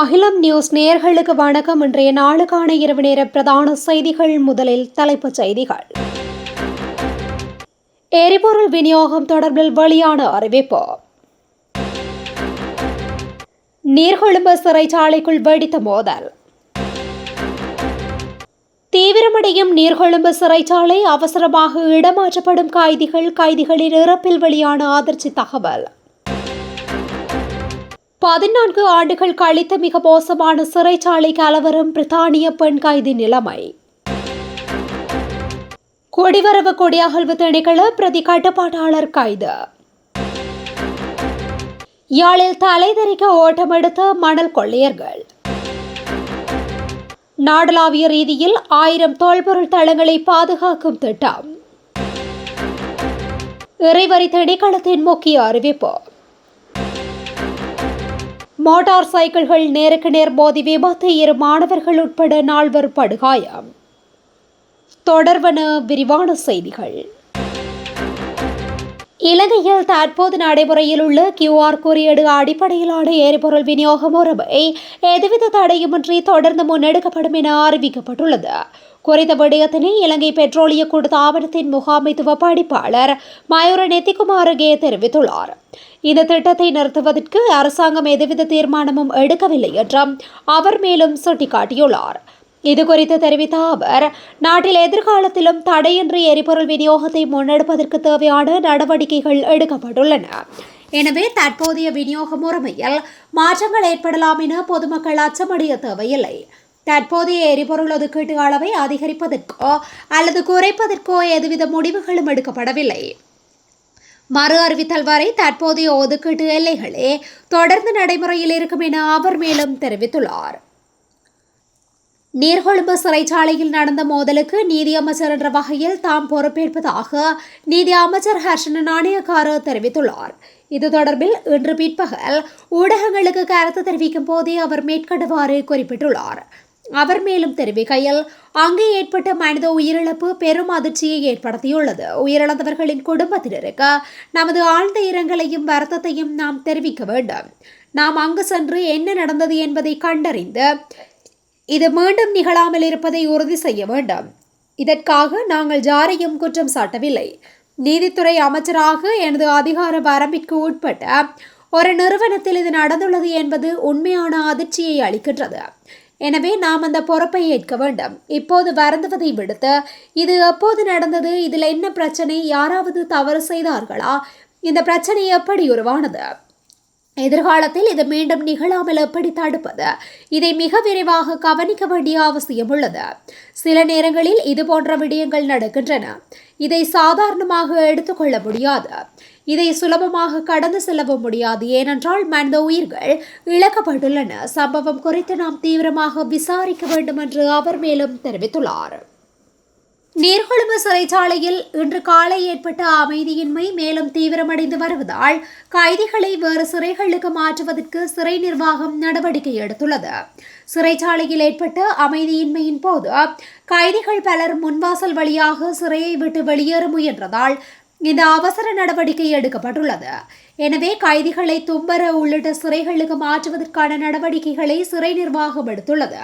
அகிலம் நியூஸ் நேயர்களுக்கு வணக்கம். இன்றைய நாளுக்கான இரவு நேர பிரதான செய்திகள். முதலில் தலைப்புச் செய்திகள். எரிபொருள் விநியோகம் தொடர்பில் வெளியான அறிவிப்பு. நீர்கொழும்பு சிறைச்சாலைக்குள் வெடித்த மோதல். தீவிரமடையும் நீர்கொழும்பு சிறைச்சாலை, அவசரமாக இடமாற்றப்படும் கைதிகளின் இறப்பில் வெளியான அதிர்ச்சி தகவல். 14 ஆண்டுகள் கழித்து மிக மோசமான சிறைச்சாலை கலவரம், பிரித்தானிய பெண் கைதி நிலைமை. குடிவரவு குடியகல்வு திணைக்கள பிரதி கட்டுப்பாட்டாளர் கைது. யாழில் தலைதெறிக்க ஓட்டமெடுத்த மணல் கொள்ளையர்கள். நாடளாவிய ரீதியில் 1000 தொல்பொருள் தளங்களை பாதுகாக்கும் திட்டம். இறைவரி திணைக்களத்தின் முக்கிய அறிவிப்பு. மோட்டார் சைக்கிள்கள் நேருக்கு நேர் மோதி விபத்து, 2 மாணவர்கள் உட்பட 4 படுகாயம். தொடர்வன விரிவான செய்திகள். இலங்கையில் தற்போது நடைமுறையில் உள்ள QR குறியீடு அடிப்படையிலான எரிபொருள் விநியோக முறைமை எதுவித தடையுமின்றி தொடர்ந்து முன்னெடுக்கப்படும் என அறிவிக்கப்பட்டுள்ளது. குறித்த விடயத்தினை இலங்கை பெட்ரோலிய கூட்டுத்தாபனத்தின் முகாமைத்துவ படிப்பாளர் மயூர நெத்திகுமாரகே தெரிவித்துள்ளார். இந்த திட்டத்தை நிறுத்துவதற்கு அரசாங்கம் எதுவித தீர்மானமும் எடுக்கவில்லை என்றும் அவர் மேலும் சுட்டிக்காட்டியுள்ளார். இதுகுறித்து தெரிவித்த அவர், நாட்டில் எதிர்காலத்திலும் தடையின்றி எரிபொருள் விநியோகத்தை முன்னெடுப்பதற்கு தேவையான நடவடிக்கைகள் எடுக்கப்பட்டுள்ளன. எனவே தற்போதைய விநியோக முறைமையில் மாற்றங்கள் ஏற்படலாம் என பொதுமக்கள் அச்சமடைய தேவையில்லை. தற்போதைய எரிபொருள் ஒதுக்கீட்டு அளவை அதிகரிப்பதற்கோ அல்லது குறைப்பதற்கோ எதுவித முடிவுகளும் எடுக்கப்படவில்லை. மறு அறிவித்தல் வரை தற்போதைய ஒதுக்கீட்டு எல்லைகளே தொடர்ந்து நடைமுறையில் இருக்கும் என அவர் மேலும் தெரிவித்துள்ளார். நீர்கொழும்பு சிறைச்சாலையில் நடந்த மோதலுக்கு நீதி அமைச்சர் என்ற வகையில் தாம் பொறுப்பேற்பதாக நீதி அமைச்சர் ஹர்ஷன நாணயக்கார தெரிவித்துள்ளார். இது தொடர்பில் இன்று பிற்பகல் ஊடகங்களுக்கு கருத்து தெரிவிக்கும் போதே அவர் மேற்கண்டவாறு குறிப்பிட்டுள்ளார். அவர் மேலும் தெரிவிக்கையில், அங்கே ஏற்பட்ட மனித உயிரிழப்பு பெரும் அதிர்ச்சியை ஏற்படுத்தியுள்ளது. உயிரிழந்தவர்களின் குடும்பத்தினருக்கு நமது ஆழ்ந்த இரங்கலையும் வருத்தத்தையும் நாம் தெரிவிக்க வேண்டும். நாம் அங்கு சென்று என்ன நடந்தது என்பதை கண்டறிந்து இது மீண்டும் நிகழாமல் இருப்பதை உறுதி செய்ய வேண்டும். இதற்காக நாங்கள் யாரையும் குற்றம் சாட்டவில்லை. நீதித்துறை அமைச்சராக எனது அதிகார வரம்பிற்கு உட்பட்ட ஒரு நிறுவனத்தில் இது நடந்துள்ளது என்பது உண்மையான அதிர்ச்சியை அளிக்கின்றது. எனவே நாம் அந்த பொறுப்பை ஏற்க வேண்டும். இப்போது வருந்துவதை விடுத்து, இது எப்போது நடந்தது, இதில் என்ன பிரச்சனை, யாராவது தவறு செய்தார்களா, இந்த பிரச்சனை எப்படி உருவானது, எதிர்காலத்தில் இது மீண்டும் நிகழாமல் எப்படி தடுப்பது, இதை மிக விரைவாக கவனிக்க வேண்டிய அவசியம் உள்ளது. சில நேரங்களில் இது போன்ற விடயங்கள் நடக்கின்றன. இதை சாதாரணமாக எடுத்துக்கொள்ள முடியாது. இதை சுலபமாக கடந்து செல்லவும் முடியாது. ஏனென்றால் மனித உயிர்கள் இழக்கப்பட்டுள்ளன. சம்பவம் குறித்து நாம் தீவிரமாக விசாரிக்க வேண்டும் என்று அவர் மேலும் தெரிவித்துள்ளார். நீர்கொழும்பு சிறைச்சாலையில் இன்று காலை ஏற்பட்ட அமைதியின்மை மேலும் தீவிரமடைந்து வருவதால் கைதிகளை வேறு சிறைகளுக்கு மாற்றுவதற்கு சிறை நிர்வாகம் நடவடிக்கை எடுத்துள்ளது. சிறைச்சாலையில் ஏற்பட்ட அமைதியின்மையின் போது கைதிகள் பலர் முன்வாசல் வழியாக சிறையை விட்டு வெளியேற முயன்றதால் இந்த அவசர நடவடிக்கை எடுக்கப்பட்டுள்ளது. எனவே கைதிகளை தும்பர உள்ளிட்ட சிறைகளுக்கு மாற்றுவதற்கான நடவடிக்கைகளை சிறை நிர்வாகம் எடுத்துள்ளது.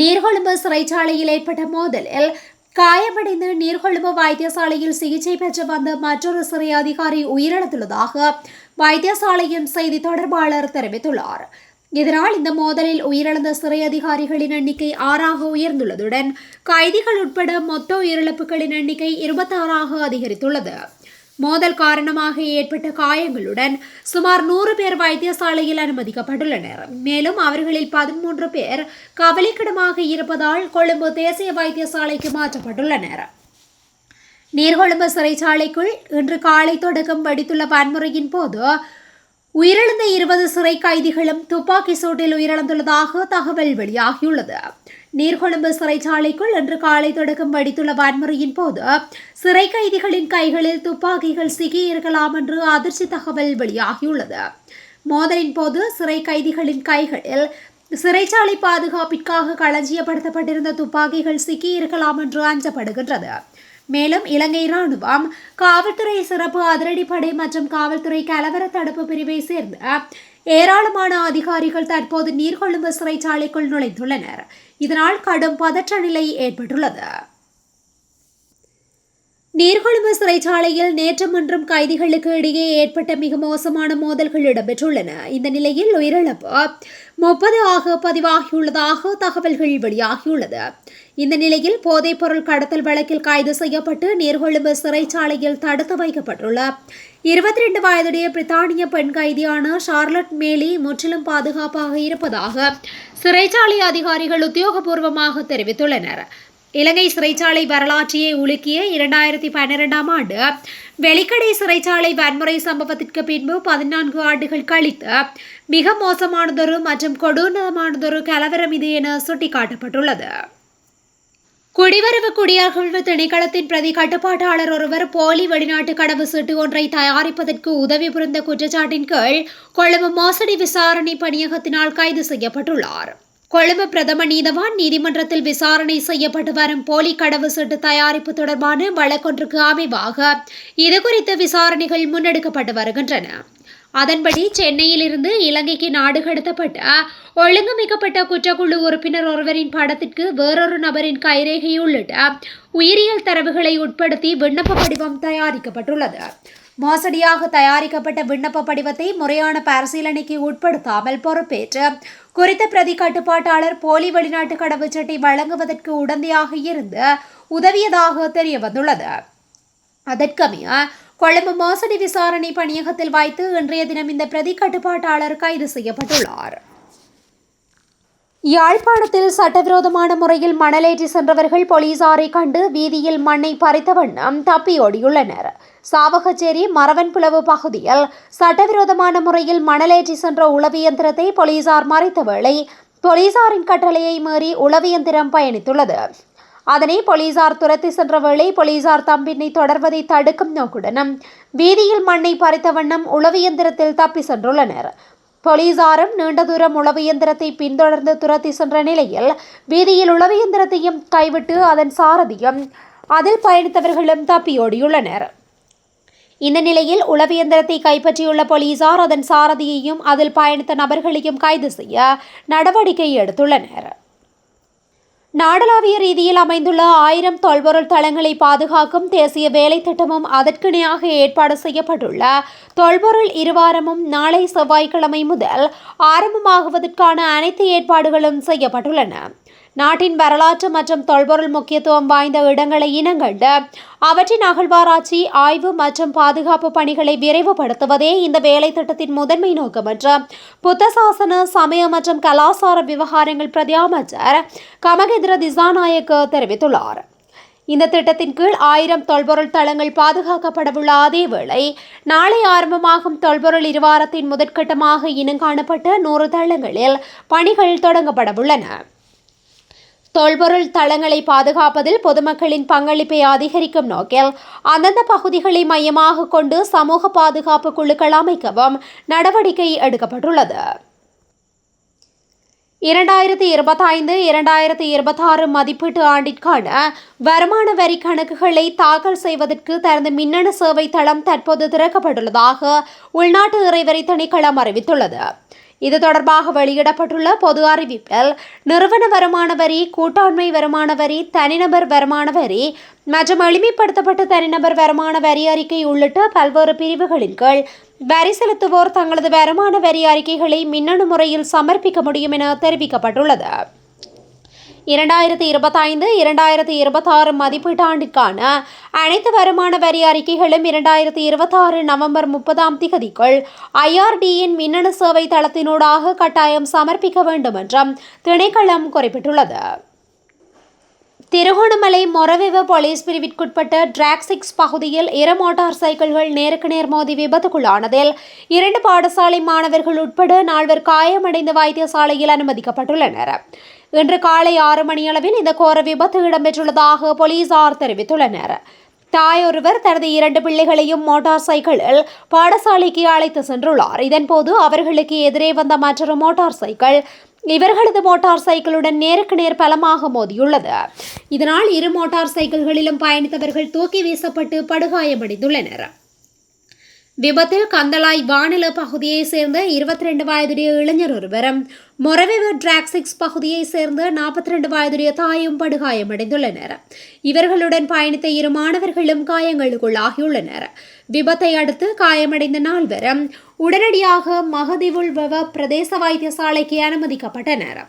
நீர்கொழும்பு சிறைச்சாலையில் ஏற்பட்ட மோதலில் காயமடைந்து நீர்கொழும்பு வைத்தியசாலையில் சிகிச்சை பெற்று வந்த மற்றொரு சிறை அதிகாரி உயிரிழந்துள்ளதாக வைத்தியசாலையின் செய்தி தொடர்பாளர் தெரிவித்துள்ளார். இதனால் இந்த மோதலில் உயிரிழந்த சிறை அதிகாரிகளின் எண்ணிக்கை 6ஆக உயர்ந்துள்ளதுடன் கைதிகள் உட்பட மொத்த உயிரிழப்புகளின் எண்ணிக்கை 26ஆக அதிகரித்துள்ளது. மோதல் காரணமாக ஏற்பட்ட காயங்களுடன் சுமார் 100 பேர் வைத்தியசாலையில் அனுமதிக்கப்பட்டுள்ளனர். மேலும் அவர்களில் 13 பேர் கவலைக்கிடமாக இருப்பதால் கொழும்பு தேசிய வைத்தியசாலைக்கு மாற்றப்பட்டுள்ளனர். நீர்கொழும்பு சிறைச்சாலைக்குள் இன்று காலை தொடக்கம் வெடித்துள்ள வன்முறையின் போது உயிரிழந்த 20 சிறை கைதிகளும் துப்பாக்கி சூட்டில் உயிரிழந்துள்ளதாக தகவல் வெளியாகியுள்ளது. நீர்கொழும்பு சிறைச்சாலைக்குள் இன்று காலை தொடக்கம் வெடித்துள்ள வன்முறையின் போது சிறை கைதிகளின் கைகளில் துப்பாக்கிகள் சிக்கியிருக்கலாம் என்று அதிர்ச்சி தகவல் வெளியாகியுள்ளது. மோதலின் போது சிறை கைதிகளின் கைகளில் சிறைச்சாலை பாதுகாப்பிற்காக களஞ்சியப்படுத்தப்பட்டிருந்த துப்பாக்கிகள் சிக்கியிருக்கலாம் என்று அஞ்சப்படுகின்றது. மேலும் இலங்கை ராணுவம், காவல்துறை சிறப்பு அதிரடிப்படை மற்றும் காவல்துறை கலவர தடுப்பு பிரிவை சேர்ந்த ஏராளமான அதிகாரிகள் தற்போது நீர்கொழும்பு சிறைச்சாலைக்குள் நுழைந்துள்ளனர். இதனால் கடும் பதற்ற நிலை ஏற்பட்டுள்ளது. நீர்கொழும்பு சிறைச்சாலையில் நேற்று முன்றும் கைதிகளுக்கு இடையே ஏற்பட்ட மிக மோசமான மோதல்கள் இடம்பெற்றுள்ளன. இந்த நிலையில் உயிரிழப்பு 30 ஆக பதிவாகியுள்ளதாக தகவல்கள் வெளியாகியுள்ளது. இந்த நிலையில் போதைப்பொருள் கடத்தல் வழக்கில் கைது செய்யப்பட்டு நீர்கொழும்பு சிறைச்சாலையில் தடுத்து வைக்கப்பட்டுள்ள 22 வயதுடைய பிரித்தானிய பெண் கைதியான ஷார்லட் மேலி முற்றிலும் பாதுகாப்பாக இருப்பதாக சிறைச்சாலை அதிகாரிகள் உத்தியோகபூர்வமாக தெரிவித்துள்ளனர். இலங்கை சிறைச்சாலை வரலாற்றையே உலுக்கிய 2012ஆம் ஆண்டு வெலிக்கடை சிறைச்சாலை வன்முறை சம்பவத்திற்கு பின்பு 14 ஆண்டுகள் கழித்து மிக மோசமானதொரு மற்றும் கொடூரமானதொரு கலவரம் இது என சுட்டிக்காட்டப்பட்டுள்ளது. குடிவரவு குடியகழ்வு திணைக்களத்தின் பிரதி கட்டுப்பாட்டாளர் ஒருவர் போலி வெளிநாட்டு கடவுச்சீட்டு ஒன்றை தயாரிப்பதற்கு உதவி புரிந்த குற்றச்சாட்டின் கீழ் கொழும்பு மோசடி விசாரணை பணியகத்தினால் கைது செய்யப்பட்டுள்ளார். கொழும்பு பிரதம நீதவான் நீதிமன்றத்தில் விசாரணை செய்யப்பட்டு வரும் போலி கடவுச்சீட்டு தயாரிப்பு தொடர்பான வழக்கொன்றுக்கு அமைவாக இதுகுறித்த விசாரணைகள் முன்னெடுக்கப்பட்டு வருகின்றன. அதன்படி சென்னையில் இருந்து இலங்கைக்கு நாடு கடத்தப்பட்ட ஒழுங்கமைக்கப்பட்ட குற்றக்குழு உறுப்பினர் ஒருவரின் படத்திற்கு வேறொரு நபரின் கைரேகை உள்ளிட்ட உயிரியல் தரவுகளை உட்படுத்தி விண்ணப்ப படிவம் தயாரிக்கப்பட்டுள்ளது. மோசடியாக தயாரிக்கப்பட்ட விண்ணப்ப படிவத்தை முறையான பரிசீலனைக்கு உட்படுத்தாமல் பொறுப்பேற்று குறித்த பிரதி கட்டுப்பாட்டாளர் போலி வெளிநாட்டு கடவுச்சீட்டை வழங்குவதற்கு உடந்தையாக இருந்து உதவியதாக தெரியவந்துள்ளது. அதற்கமைய கொழும்பு மோசடி விசாரணை பணியகத்தில் வைத்து இன்றைய தினம் இந்த பிரதி கட்டுப்பாட்டாளர் கைது செய்யப்பட்டுள்ளார். யாழ்ப்பாணத்தில் சட்டவிரோதமான முறையில் மணலேற்றி சென்றவர்கள் போலீசாரை கண்டு வீதியில் மண்ணை பறித்த வண்ணம் தப்பியோடியுள்ளனர். சாவகச்சேரி மரவன்புலவு பகுதியில் சட்டவிரோதமான முறையில் மணலேற்றி சென்ற உளவு இயந்திரத்தை போலீசார் மறைத்த வேளை போலீசாரின் கட்டளையை மீறி உளவு இயந்திரம் பயணித்துள்ளது. அதனை போலீசார் துரத்தி சென்ற வேளை போலீசார் தம்பினை தொடர்வதை தடுக்கும் நோக்குடனும் வீதியில் மண்ணை பறித்த வண்ணம் உளவு இயந்திரத்தில் தப்பி சென்றுள்ளனர். போலீசாரும் நீண்ட தூரம் உளவு இயந்திரத்தை பின்தொடர்ந்து துரத்தி சென்ற நிலையில் வீதியில் உளவு இயந்திரத்தையும் கைவிட்டு அதன் சாரதியும் அதில் பயணித்தவர்களும் தப்பியோடியுள்ளனர். இந்த நிலையில் உளவு இயந்திரத்தை கைப்பற்றியுள்ள போலீசார் அதன் சாரதியையும் அதில் பயணித்த நபர்களையும் கைது செய்ய நடவடிக்கை எடுத்துள்ளனர். நாடளாவிய ரீதியில் அமைந்துள்ள 1000 தொல்பொருள் தளங்களை பாதுகாக்கும் தேசிய வேலை திட்டமும் அதற்கிணையாக ஏற்பாடு செய்யப்பட்டுள்ள தொல்பொருள் இருவாரமும் நாளை செவ்வாய்க்கிழமை முதல் ஆரம்பமாகுவதற்கான அனைத்து ஏற்பாடுகளும் செய்யப்பட்டுள்ளன. நாட்டின் வரலாற்று மற்றும் தொல்பொருள் முக்கியத்துவம் வாய்ந்த இடங்களை இனங்கண்டு அவற்றின் அகழ்வாராய்ச்சி ஆய்வு மற்றும் பாதுகாப்பு பணிகளை விரைவுபடுத்துவதே இந்த வேலை திட்டத்தின் முதன்மை நோக்கம் என்று புத்தசாசன சமய மற்றும் கலாசார விவகாரங்கள் பிரதி அமைச்சர் கமகேந்திர திசாநாயக்க தெரிவித்துள்ளார். இந்த திட்டத்தின் கீழ் 1000 தொல்பொருள் தளங்கள் பாதுகாக்கப்படவுள்ள அதேவேளை நாளை ஆரம்பமாகும் தொல்பொருள் இருவாரத்தின் முதற்கட்டமாக இனங்காணப்பட்ட 100 தளங்களில் பணிகள் தொடங்கப்படவுள்ளன. தொல்பொருள் தளங்களை பாதுகாப்பதில் பொதுமக்களின் பங்களிப்பை அதிகரிக்கும் நோக்கில் அந்தந்த பகுதிகளை மையமாக கொண்டு சமூக பாதுகாப்பு குழுக்கள் அமைக்கவும் நடவடிக்கை எடுக்கப்பட்டுள்ளது. 2025-2026 மதிப்பீட்டு ஆண்டிற்கான வருமான வரி கணக்குகளை தாக்கல் செய்வதற்கு தனது மின்னணு சேவை தளம் தற்போது திறக்கப்பட்டுள்ளதாக உள்நாட்டு இறைவரி திணைக்களம் அறிவித்துள்ளது. இது தொடர்பாக வெளியிடப்பட்டுள்ள பொது அறிவிப்பில் நிறுவன வருமான வரி, கூட்டாண்மை வருமான வரி, தனிநபர் வருமான வரி மற்றும் எளிமைப்படுத்தப்பட்ட தனிநபர் வருமான வரி அறிக்கை உள்ளிட்ட பல்வேறு பிரிவுகளின் கீழ் வரி செலுத்துவோர் தங்களது வருமான வரி அறிக்கைகளை மின்னணு முறையில் சமர்ப்பிக்க முடியும் என தெரிவிக்கப்பட்டுள்ளது. 2025-2026 மதிப்பீட்டாண்டிற்கான அனைத்து வருமான வரி அறிக்கைகளும் 2026 நவம்பர் 30 IRDயின் மின்னணு சேவை தளத்தினூடாக கட்டாயம் சமர்ப்பிக்க வேண்டும் என்றும் திணைக்களம் குறிப்பிட்டுள்ளது. திருகோணமலை மொரவெவ போலீஸ் பிரிவிற்குட்பட்ட டிராக் 6 பகுதியில் 2 மோட்டார் சைக்கிள்கள் நேருக்கு நேர் மோதி விபத்துக்குள்ளானதில் 2 பாடசாலை மாணவர்கள் உட்பட 4 காயமடைந்து வைத்தியசாலையில் அனுமதிக்கப்பட்டுள்ளனர். இன்று காலை 6 மணியளவில் இந்த கோர விபத்து இடம்பெற்றுள்ளதாக போலீசார் தெரிவித்துள்ளனர். தாய் ஒருவர் தனது 2 பிள்ளைகளையும் மோட்டார் சைக்கிளில் பாடசாலைக்கு அழைத்து சென்றுள்ளார். இதன்போது அவர்களுக்கு எதிரே வந்த மற்றொரு மோட்டார் சைக்கிள் இவர்களது மோட்டார் சைக்கிளுடன் நேருக்கு நேர் பலமாக மோதியுள்ளது. இதனால் 2 மோட்டார் சைக்கிள்களிலும் பயணித்தவர்கள் தூக்கி வீசப்பட்டு படுகாயமடைந்துள்ளனர். விபத்தில் கந்தளாய் வானில பகுதியைச் சேர்ந்த 22 வயதுடைய இளைஞர் ஒருவரும் மொரவெவ டிராக்சிக்ஸ் பகுதியைச் சேர்ந்த 42 வயதுடைய தாயும் படுகாயமடைந்துள்ளனர். இவர்களுடன் பயணித்த 2 மாணவர்களும் காயங்களுக்குள்ளாகியுள்ளனர். விபத்தை அடுத்து காயமடைந்த 4 உடனடியாக மகதிவுல்வெவ பிரதேச வைத்தியசாலைக்கு அனுமதிக்கப்பட்டனர்.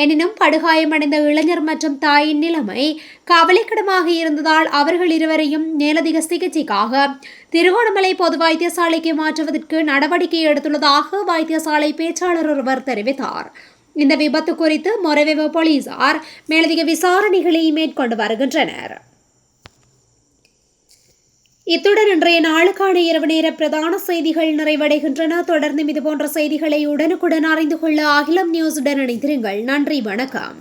எனினும் படுகாயமடைந்த இளைஞர் மற்றும் தாயின் நிலைமை கவலைக்கிடமாக இருந்ததால் அவர்கள் இருவரையும் மேலதிக சிகிச்சைக்காக திருகோணமலை பொது வைத்தியசாலைக்கு மாற்றுவதற்கு நடவடிக்கை எடுத்துள்ளதாக வைத்தியசாலை பேச்சாளர் ஒருவர் தெரிவித்தார். இந்த விபத்து குறித்து மொரவெவ போலீசார் மேலதிக விசாரணைகளை மேற்கொண்டு வருகின்றனர். இத்துடன் இன்றைய நாளுக்கான இரவு நேர பிரதான செய்திகள் நிறைவடைகின்றன. தொடர்ந்து இதுபோன்ற செய்திகளை உடனுக்குடன் அறிந்து கொள்ள அகிலம் நியூஸுடன் இணைந்திருங்கள். நன்றி, வணக்கம்.